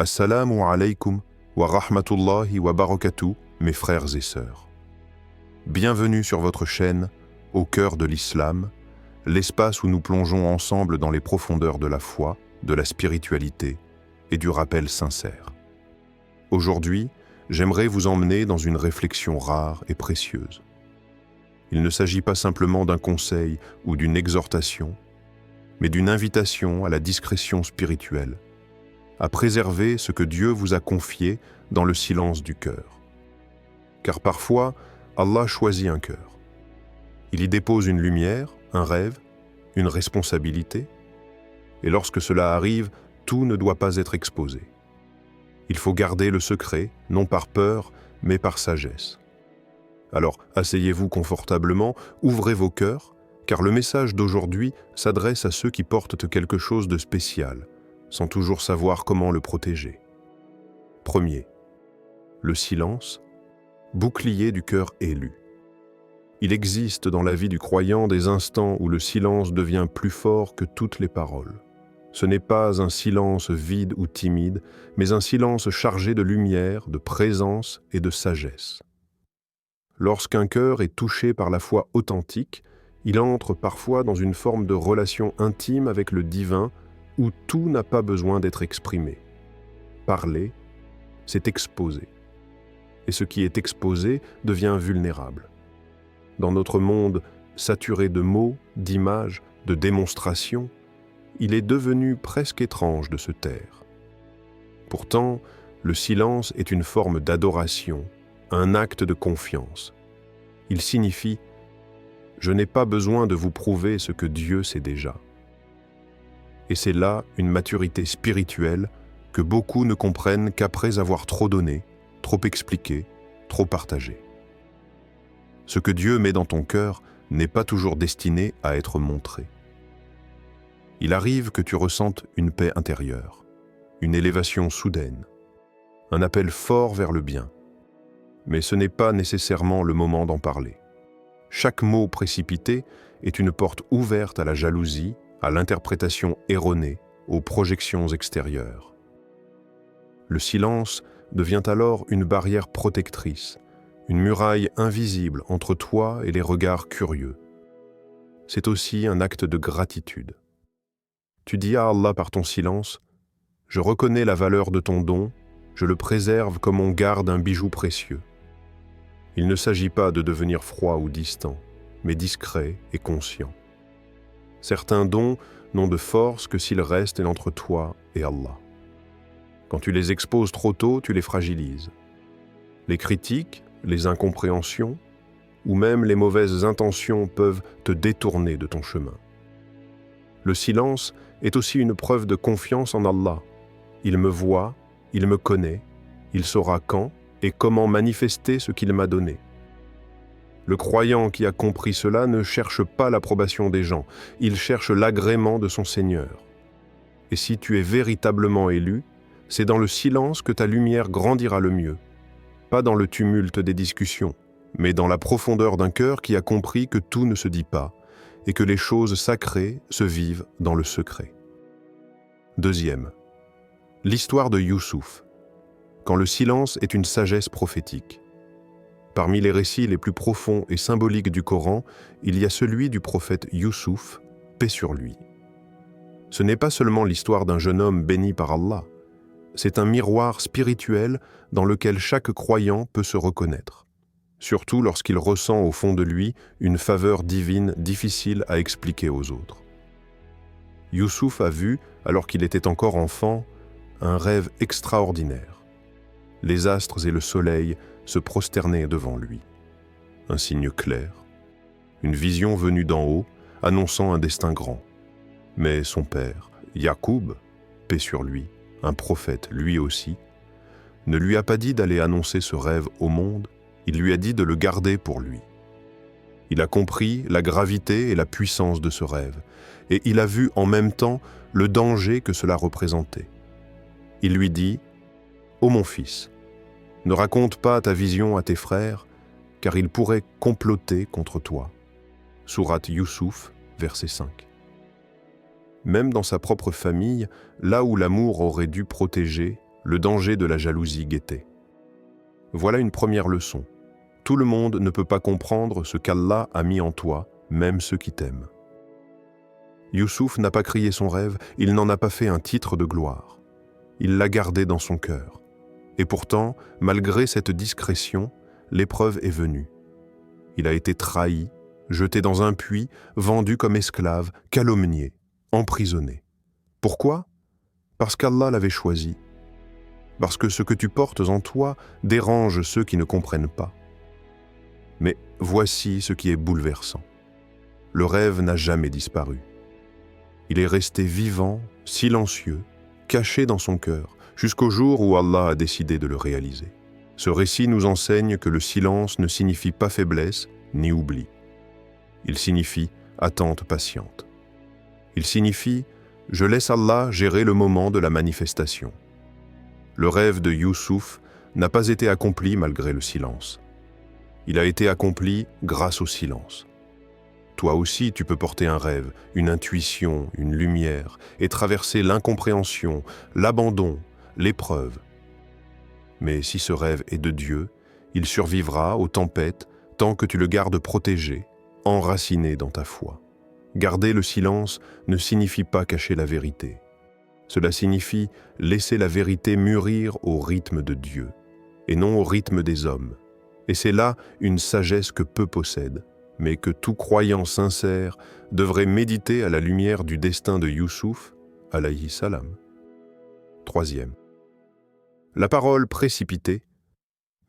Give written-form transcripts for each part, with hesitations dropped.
Assalamu alaykum wa rahmatullahi wa barakatuh, mes frères et sœurs. Bienvenue sur votre chaîne, au cœur de l'islam, l'espace où nous plongeons ensemble dans les profondeurs de la foi, de la spiritualité et du rappel sincère. Aujourd'hui, j'aimerais vous emmener dans une réflexion rare et précieuse. Il ne s'agit pas simplement d'un conseil ou d'une exhortation, mais d'une invitation à la discrétion spirituelle, à préserver ce que Dieu vous a confié dans le silence du cœur. Car parfois, Allah choisit un cœur. Il y dépose une lumière, un rêve, une responsabilité, et lorsque cela arrive, tout ne doit pas être exposé. Il faut garder le secret, non par peur, mais par sagesse. Alors, asseyez-vous confortablement, ouvrez vos cœurs, car le message d'aujourd'hui s'adresse à ceux qui portent quelque chose de spécial, sans toujours savoir comment le protéger. Premier, le silence, bouclier du cœur élu. Il existe dans la vie du croyant des instants où le silence devient plus fort que toutes les paroles. Ce n'est pas un silence vide ou timide, mais un silence chargé de lumière, de présence et de sagesse. Lorsqu'un cœur est touché par la foi authentique, il entre parfois dans une forme de relation intime avec le divin où tout n'a pas besoin d'être exprimé. Parler, c'est exposer. Et ce qui est exposé devient vulnérable. Dans notre monde saturé de mots, d'images, de démonstrations, il est devenu presque étrange de se taire. Pourtant, le silence est une forme d'adoration, un acte de confiance. Il signifie « Je n'ai pas besoin de vous prouver ce que Dieu sait déjà ». Et c'est là une maturité spirituelle que beaucoup ne comprennent qu'après avoir trop donné, trop expliqué, trop partagé. Ce que Dieu met dans ton cœur n'est pas toujours destiné à être montré. Il arrive que tu ressentes une paix intérieure, une élévation soudaine, un appel fort vers le bien. Mais ce n'est pas nécessairement le moment d'en parler. Chaque mot précipité est une porte ouverte à la jalousie, à l'interprétation erronée, aux projections extérieures. Le silence devient alors une barrière protectrice, une muraille invisible entre toi et les regards curieux. C'est aussi un acte de gratitude. Tu dis à Allah par ton silence, « Je reconnais la valeur de ton don, je le préserve comme on garde un bijou précieux. » Il ne s'agit pas de devenir froid ou distant, mais discret et conscient. Certains dons n'ont de force que s'ils restent entre toi et Allah. Quand tu les exposes trop tôt, tu les fragilises. Les critiques, les incompréhensions, ou même les mauvaises intentions peuvent te détourner de ton chemin. Le silence est aussi une preuve de confiance en Allah. Il me voit, il me connaît, il saura quand et comment manifester ce qu'il m'a donné. Le croyant qui a compris cela ne cherche pas l'approbation des gens, il cherche l'agrément de son Seigneur. Et si tu es véritablement élu, c'est dans le silence que ta lumière grandira le mieux, pas dans le tumulte des discussions, mais dans la profondeur d'un cœur qui a compris que tout ne se dit pas et que les choses sacrées se vivent dans le secret. Deuxième, l'histoire de Youssouf, quand le silence est une sagesse prophétique. Parmi les récits les plus profonds et symboliques du Coran, il y a celui du prophète Youssouf, paix sur lui. Ce n'est pas seulement l'histoire d'un jeune homme béni par Allah, c'est un miroir spirituel dans lequel chaque croyant peut se reconnaître, surtout lorsqu'il ressent au fond de lui une faveur divine difficile à expliquer aux autres. Youssouf a vu, alors qu'il était encore enfant, un rêve extraordinaire. Les astres et le soleil se prosternaient devant lui. Un signe clair, une vision venue d'en haut, annonçant un destin grand. Mais son père, Yacoub, paix sur lui, un prophète lui aussi, ne lui a pas dit d'aller annoncer ce rêve au monde, il lui a dit de le garder pour lui. Il a compris la gravité et la puissance de ce rêve, et il a vu en même temps le danger que cela représentait. Il lui dit « Ô mon fils, ne raconte pas ta vision à tes frères, car ils pourraient comploter contre toi. » Sourate Youssouf, verset 5. Même dans sa propre famille, là où l'amour aurait dû protéger, le danger de la jalousie guettait. Voilà une première leçon. Tout le monde ne peut pas comprendre ce qu'Allah a mis en toi, même ceux qui t'aiment. Youssouf n'a pas crié son rêve, il n'en a pas fait un titre de gloire. Il l'a gardé dans son cœur. Et pourtant, malgré cette discrétion, l'épreuve est venue. Il a été trahi, jeté dans un puits, vendu comme esclave, calomnié, emprisonné. Pourquoi? Parce qu'Allah l'avait choisi. Parce que ce que tu portes en toi dérange ceux qui ne comprennent pas. Mais voici ce qui est bouleversant. Le rêve n'a jamais disparu. Il est resté vivant, silencieux, caché dans son cœur, jusqu'au jour où Allah a décidé de le réaliser. Ce récit nous enseigne que le silence ne signifie pas faiblesse ni oubli. Il signifie attente patiente. Il signifie « je laisse Allah gérer le moment de la manifestation ». Le rêve de Youssouf n'a pas été accompli malgré le silence. Il a été accompli grâce au silence. Toi aussi, tu peux porter un rêve, une intuition, une lumière, et traverser l'incompréhension, l'abandon, l'épreuve. Mais si ce rêve est de Dieu, il survivra aux tempêtes tant que tu le gardes protégé, enraciné dans ta foi. Garder le silence ne signifie pas cacher la vérité. Cela signifie laisser la vérité mûrir au rythme de Dieu, et non au rythme des hommes. Et c'est là une sagesse que peu possèdent, mais que tout croyant sincère devrait méditer à la lumière du destin de Youssouf, alayhi salam. Troisième. La parole précipitée,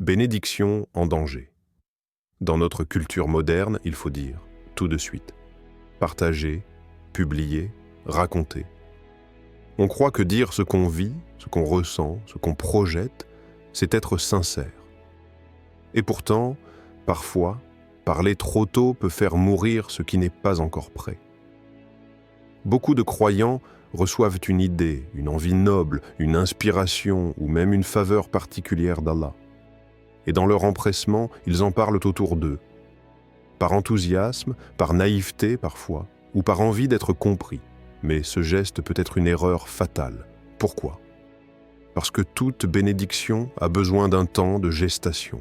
bénédiction en danger. Dans notre culture moderne, il faut dire tout de suite. Partager, publier, raconter. On croit que dire ce qu'on vit, ce qu'on ressent, ce qu'on projette, c'est être sincère. Et pourtant, parfois, parler trop tôt peut faire mourir ce qui n'est pas encore prêt. Beaucoup de croyants reçoivent une idée, une envie noble, une inspiration ou même une faveur particulière d'Allah. Et dans leur empressement, ils en parlent autour d'eux. Par enthousiasme, par naïveté parfois, ou par envie d'être compris. Mais ce geste peut être une erreur fatale. Pourquoi? Parce que toute bénédiction a besoin d'un temps de gestation.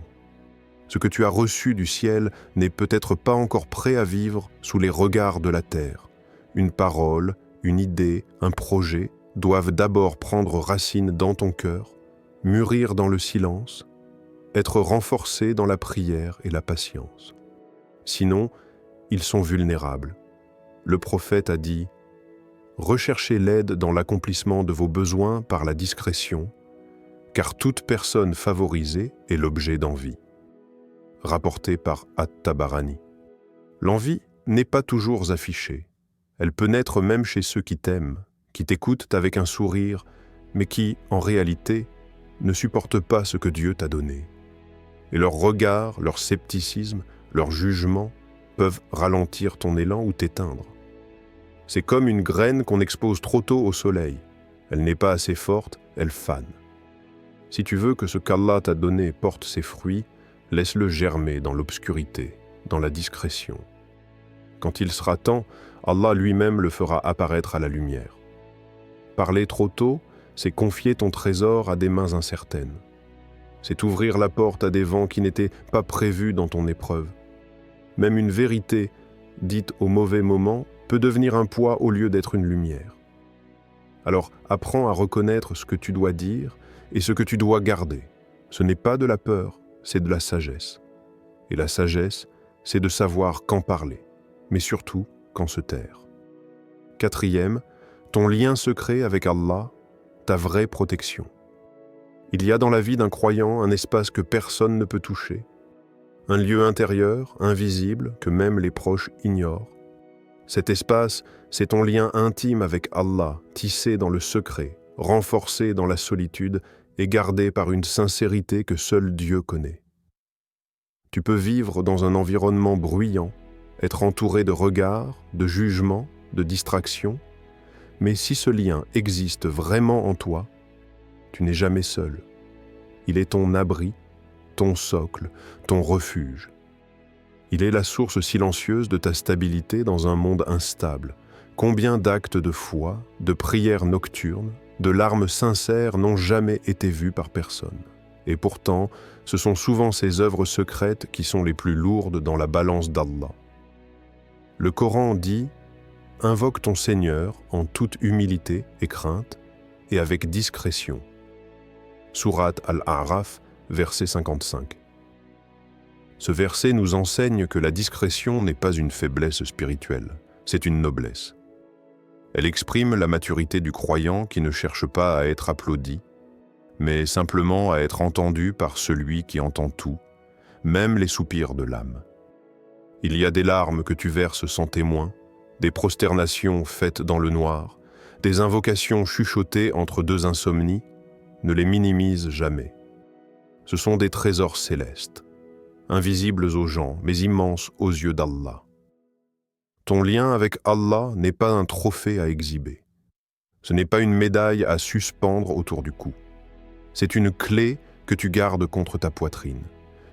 Ce que tu as reçu du ciel n'est peut-être pas encore prêt à vivre sous les regards de la terre. Une parole, une idée, un projet doivent d'abord prendre racine dans ton cœur, mûrir dans le silence, être renforcés dans la prière et la patience. Sinon, ils sont vulnérables. Le prophète a dit « Recherchez l'aide dans l'accomplissement de vos besoins par la discrétion, car toute personne favorisée est l'objet d'envie. » Rapporté par At-Tabarani. L'envie n'est pas toujours affichée. Elle peut naître même chez ceux qui t'aiment, qui t'écoutent avec un sourire, mais qui, en réalité, ne supportent pas ce que Dieu t'a donné. Et leur regard, leur scepticisme, leur jugement peuvent ralentir ton élan ou t'éteindre. C'est comme une graine qu'on expose trop tôt au soleil. Elle n'est pas assez forte, elle fane. Si tu veux que ce qu'Allah t'a donné porte ses fruits, laisse-le germer dans l'obscurité, dans la discrétion. Quand il sera temps, Allah lui-même le fera apparaître à la lumière. Parler trop tôt, c'est confier ton trésor à des mains incertaines. C'est ouvrir la porte à des vents qui n'étaient pas prévus dans ton épreuve. Même une vérité, dite au mauvais moment, peut devenir un poids au lieu d'être une lumière. Alors apprends à reconnaître ce que tu dois dire et ce que tu dois garder. Ce n'est pas de la peur, c'est de la sagesse. Et la sagesse, c'est de savoir quand parler, mais surtout quand se taire. Quatrième, ton lien secret avec Allah, ta vraie protection. Il y a dans la vie d'un croyant un espace que personne ne peut toucher, un lieu intérieur, invisible, que même les proches ignorent. Cet espace, c'est ton lien intime avec Allah, tissé dans le secret, renforcé dans la solitude et gardé par une sincérité que seul Dieu connaît. Tu peux vivre dans un environnement bruyant, être entouré de regards, de jugements, de distractions, mais si ce lien existe vraiment en toi, tu n'es jamais seul. Il est ton abri, ton socle, ton refuge. Il est la source silencieuse de ta stabilité dans un monde instable. Combien d'actes de foi, de prières nocturnes, de larmes sincères n'ont jamais été vues par personne. Et pourtant, ce sont souvent ces œuvres secrètes qui sont les plus lourdes dans la balance d'Allah. Le Coran dit « Invoque ton Seigneur en toute humilité et crainte et avec discrétion ». Sourate Al-A'raf, verset 55. Ce verset nous enseigne que la discrétion n'est pas une faiblesse spirituelle, c'est une noblesse. Elle exprime la maturité du croyant qui ne cherche pas à être applaudi, mais simplement à être entendu par celui qui entend tout, même les soupirs de l'âme. Il y a des larmes que tu verses sans témoin, des prosternations faites dans le noir, des invocations chuchotées entre deux insomnies, ne les minimise jamais. Ce sont des trésors célestes, invisibles aux gens, mais immenses aux yeux d'Allah. Ton lien avec Allah n'est pas un trophée à exhiber. Ce n'est pas une médaille à suspendre autour du cou. C'est une clé que tu gardes contre ta poitrine,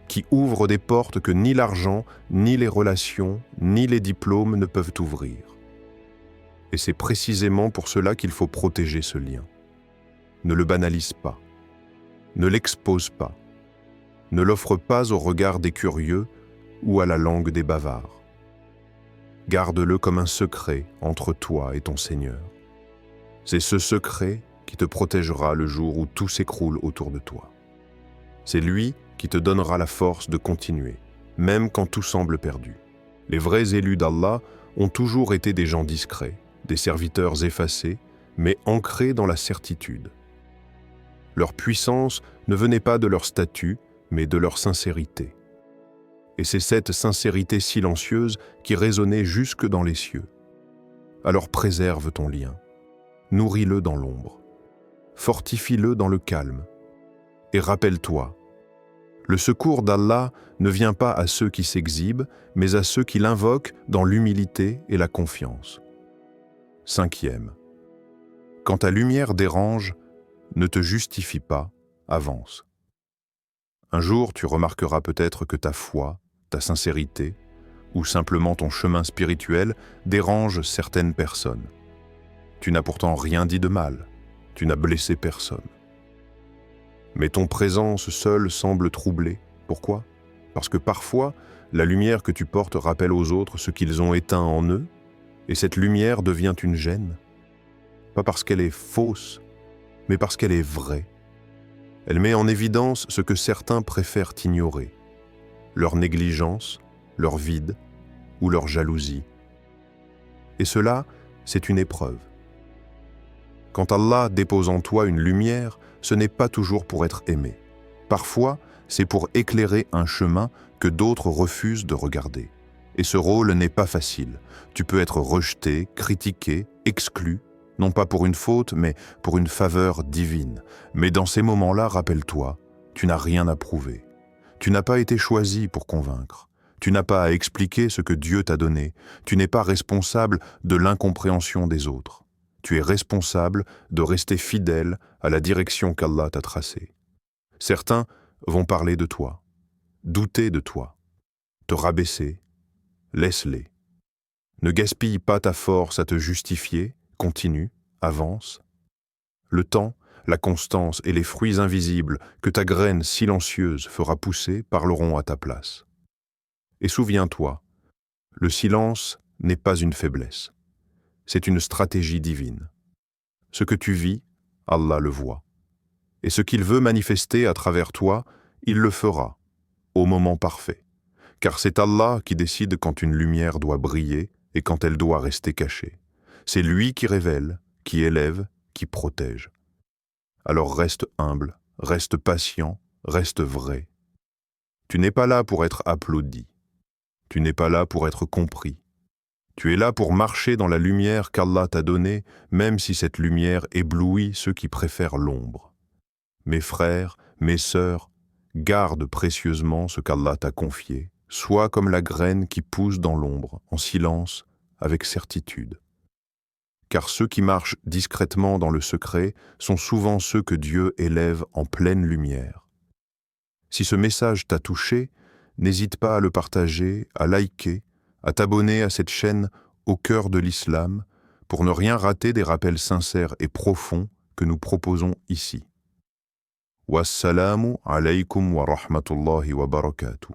qui ouvre des portes que ni l'argent, ni les relations, ni les diplômes ne peuvent ouvrir. Et c'est précisément pour cela qu'il faut protéger ce lien. Ne le banalise pas. Ne l'expose pas. Ne l'offre pas au regard des curieux ou à la langue des bavards. Garde-le comme un secret entre toi et ton Seigneur. C'est ce secret qui te protégera le jour où tout s'écroule autour de toi. C'est lui qui te donnera la force de continuer, même quand tout semble perdu. Les vrais élus d'Allah ont toujours été des gens discrets, des serviteurs effacés, mais ancrés dans la certitude. Leur puissance ne venait pas de leur statut, mais de leur sincérité. Et c'est cette sincérité silencieuse qui résonnait jusque dans les cieux. Alors préserve ton lien, nourris-le dans l'ombre, fortifie-le dans le calme, et rappelle-toi, le secours d'Allah ne vient pas à ceux qui s'exhibent, mais à ceux qui l'invoquent dans l'humilité et la confiance. 5e. Quand ta lumière dérange, ne te justifie pas, avance. Un jour, tu remarqueras peut-être que ta foi, ta sincérité, ou simplement ton chemin spirituel dérange certaines personnes. Tu n'as pourtant rien dit de mal, tu n'as blessé personne. Mais ton présence seule semble troubler. Pourquoi? Parce que parfois, la lumière que tu portes rappelle aux autres ce qu'ils ont éteint en eux, et cette lumière devient une gêne. Pas parce qu'elle est fausse, mais parce qu'elle est vraie. Elle met en évidence ce que certains préfèrent ignorer, leur négligence, leur vide ou leur jalousie. Et cela, c'est une épreuve. Quand Allah dépose en toi une lumière, ce n'est pas toujours pour être aimé. Parfois, c'est pour éclairer un chemin que d'autres refusent de regarder. Et ce rôle n'est pas facile. Tu peux être rejeté, critiqué, exclu, non pas pour une faute, mais pour une faveur divine. Mais dans ces moments-là, rappelle-toi, tu n'as rien à prouver. Tu n'as pas été choisi pour convaincre. Tu n'as pas à expliquer ce que Dieu t'a donné. Tu n'es pas responsable de l'incompréhension des autres. Tu es responsable de rester fidèle à la direction qu'Allah t'a tracée. Certains vont parler de toi, douter de toi, te rabaisser. Laisse-les. Ne gaspille pas ta force à te justifier, continue, avance. Le temps, la constance et les fruits invisibles que ta graine silencieuse fera pousser parleront à ta place. Et souviens-toi, le silence n'est pas une faiblesse. C'est une stratégie divine. Ce que tu vis, Allah le voit. Et ce qu'il veut manifester à travers toi, il le fera, au moment parfait. Car c'est Allah qui décide quand une lumière doit briller et quand elle doit rester cachée. C'est lui qui révèle, qui élève, qui protège. Alors reste humble, reste patient, reste vrai. Tu n'es pas là pour être applaudi. Tu n'es pas là pour être compris. Tu es là pour marcher dans la lumière qu'Allah t'a donnée, même si cette lumière éblouit ceux qui préfèrent l'ombre. Mes frères, mes sœurs, garde précieusement ce qu'Allah t'a confié. Sois comme la graine qui pousse dans l'ombre, en silence, avec certitude. Car ceux qui marchent discrètement dans le secret sont souvent ceux que Dieu élève en pleine lumière. Si ce message t'a touché, n'hésite pas à le partager, à liker, à t'abonner à cette chaîne Au cœur de l'islam pour ne rien rater des rappels sincères et profonds que nous proposons ici. Wassalamu alaykum wa rahmatullahi wa barakatuh.